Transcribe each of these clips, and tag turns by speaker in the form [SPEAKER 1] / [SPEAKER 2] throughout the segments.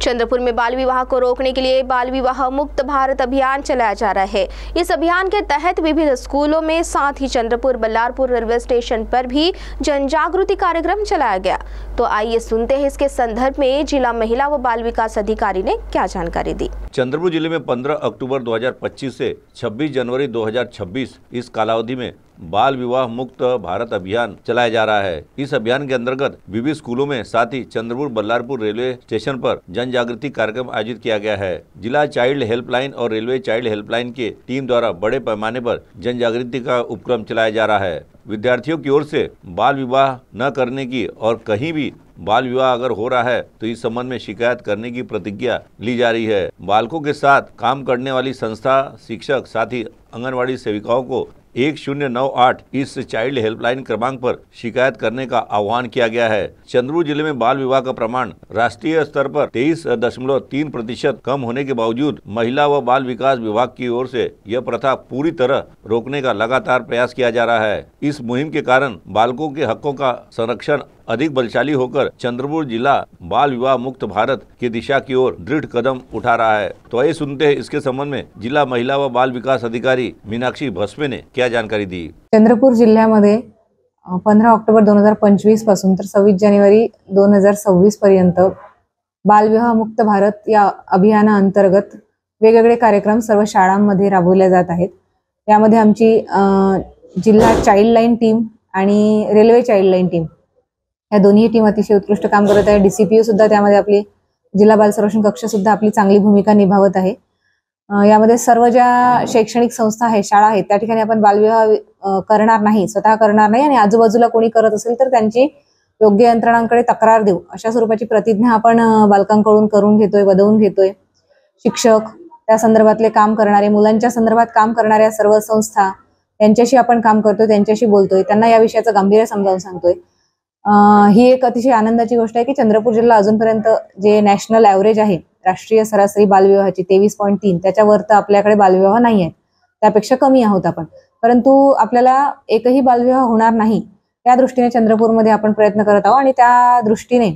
[SPEAKER 1] चंद्रपुर में बाल विवाह को रोकने के लिए बाल विवाह मुक्त भारत अभियान चलाया जा रहा है। इस अभियान के तहत विभिन्न स्कूलों में साथ ही चंद्रपुर बल्लारपुर रेलवे स्टेशन पर भी जन जागृति कार्यक्रम चलाया गया। तो आइए सुनते हैं इसके संदर्भ में जिला महिला व बाल विकास अधिकारी ने क्या जानकारी दी।
[SPEAKER 2] चंद्रपुर जिले में 15 अक्टूबर 2025 से 26 जनवरी 2026 इस कालावधि में बाल विवाह मुक्त भारत अभियान चलाया जा रहा है। इस अभियान के अंतर्गत विभिन्न स्कूलों में साथ ही चंद्रपुर बल्लारपुर रेलवे स्टेशन पर जन जागृति कार्यक्रम आयोजित किया गया है। जिला चाइल्ड हेल्पलाइन और रेलवे चाइल्ड हेल्पलाइन के टीम द्वारा बड़े पैमाने पर जन जागृति का उपक्रम चलाया जा रहा है। विद्यार्थियों की ओर से बाल विवाह न करने की और कहीं भी बाल विवाह अगर हो रहा है तो इस संबंध में शिकायत करने की प्रतिज्ञा ली जा रही है। बालकों के साथ काम करने वाली संस्था, शिक्षक, साथ ही आंगनवाड़ी सेविकाओं को 1098 इस चाइल्ड हेल्पलाइन क्रमांक पर शिकायत करने का आह्वान किया गया है। चंद्रपुर जिले में बाल विवाह का प्रमाण राष्ट्रीय स्तर पर 23.3% कम होने के बावजूद महिला व बाल विकास विभाग की ओर से यह प्रथा पूरी तरह रोकने का लगातार प्रयास किया जा रहा है। इस मुहिम के कारण बालकों के हकों का संरक्षण अधिक बलशाली होकर चंद्रपुर जिला बाल विवाह मुक्त भारत की दिशा की ओर दृढ़ कदम उठा रहा है। तो आइए सुनते हैं इसके संबंध में जिला महिला व बाल विकास अधिकारी मीनाक्षी भस्मे ने क्या जानकारी दी।
[SPEAKER 3] चंद्रपूर जिल्ह्यामध्ये 15 ऑक्टोबर 2025 पासून तर 26 जानेवारी 2026 पर्यंत बालविवाह मुक्त भारत या अभियानाअंतर्गत वेगवेगळे कार्यक्रम सर्व शाळांमध्ये राबवले जात आहेत। यामध्ये आमची जिल्हा चाइल्ड लाइन टीम आणि रेल्वे चाइल्ड लाइन टीम या दोन्ही टीम अतिशय उत्कृष्ट काम करत आहे। डीसीपीओ सुद्धा त्यामध्ये आपली जिल्हा बाल संरक्षण कक्ष सुद्धा आपली चांगली भूमिका निभावत आहे। यामध्ये सर्व ज्या शैक्षणिक संस्था आहेत, शाळा आहेत, त्या ठिकाणी आपण बालविवाह करणार नाही, स्वतः करणार नाही आणि आजूबाजूला कोणी करत असेल तर त्यांची योग्य यंत्रणांकडे तक्रार देऊ अशा स्वरूपाची प्रतिज्ञा आपण बालकांकडून करून घेतोय, वदवून घेतोय। शिक्षक, त्या संदर्भातले काम करणारे, मुलांच्या संदर्भात काम करणाऱ्या सर्व संस्था यांच्याशी आपण काम करतोय, त्यांच्याशी बोलतोय, त्यांना या विषयाचं गांभीर्य समजावून सांगतोय। ही एक अतिशय आनंदाची गोष्ट आहे की चंद्रपूर जिल्हा अजूनपर्यंत जे नॅशनल ॲव्हरेज आहे, राष्ट्रीय सरासरी बालविवाहाची 23.3 त्याच्यावर तर आपल्याकडे बालविवाह नाही आहेत, त्यापेक्षा कमी आहोत आपण। परंतु आपल्याला एकही बालविवाह होणार नाही या दृष्टीने चंद्रपूरमध्ये आपण प्रयत्न करत आहोत आणि त्या दृष्टीने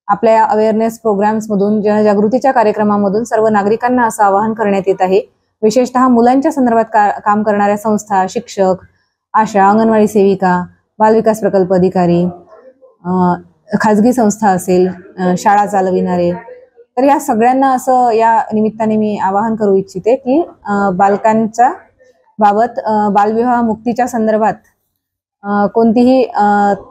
[SPEAKER 3] आपल्या अवेअरनेस प्रोग्राम्स मधून, जनजागृतीच्या कार्यक्रमांमधून सर्व नागरिकांना असं आवाहन करण्यात येत आहे। विशेषतः मुलांच्या संदर्भात काम करणाऱ्या संस्था, शिक्षक, आशा, अंगणवाडी सेविका, बाल विकास प्रकल्प अधिकारी, खाजगी संस्था असेल, शाळा चालविणारे, तर या सगळ्यांना असं या निमित्ताने मी आवाहन करू इच्छिते की बालकांच्या बाबत बालविवाह मुक्तीच्या संदर्भात कोणतीही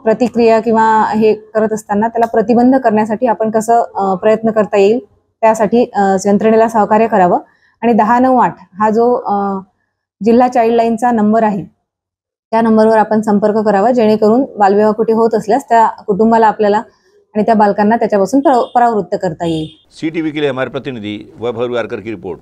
[SPEAKER 3] प्रतिक्रिया किंवा हे करत असताना त्याला प्रतिबंध करण्यासाठी आपण कसं प्रयत्न करता येईल त्यासाठी यंत्रणेला सहकार्य करावं। आणि 1098 हा जो जिल्हा चाइल्ड लाइनचा नंबर आहे त्या नंबरवर आपण संपर्क करावा, जेणेकरून बालविवाह कुठे होत असल्यास त्या कुटुंबाला आपल्याला आणि त्या बालकांना त्याच्यापासून परावृत्त करता येईल।
[SPEAKER 2] CTV के लिए हमारे प्रतिनिधि वैभव वारकर की रिपोर्ट।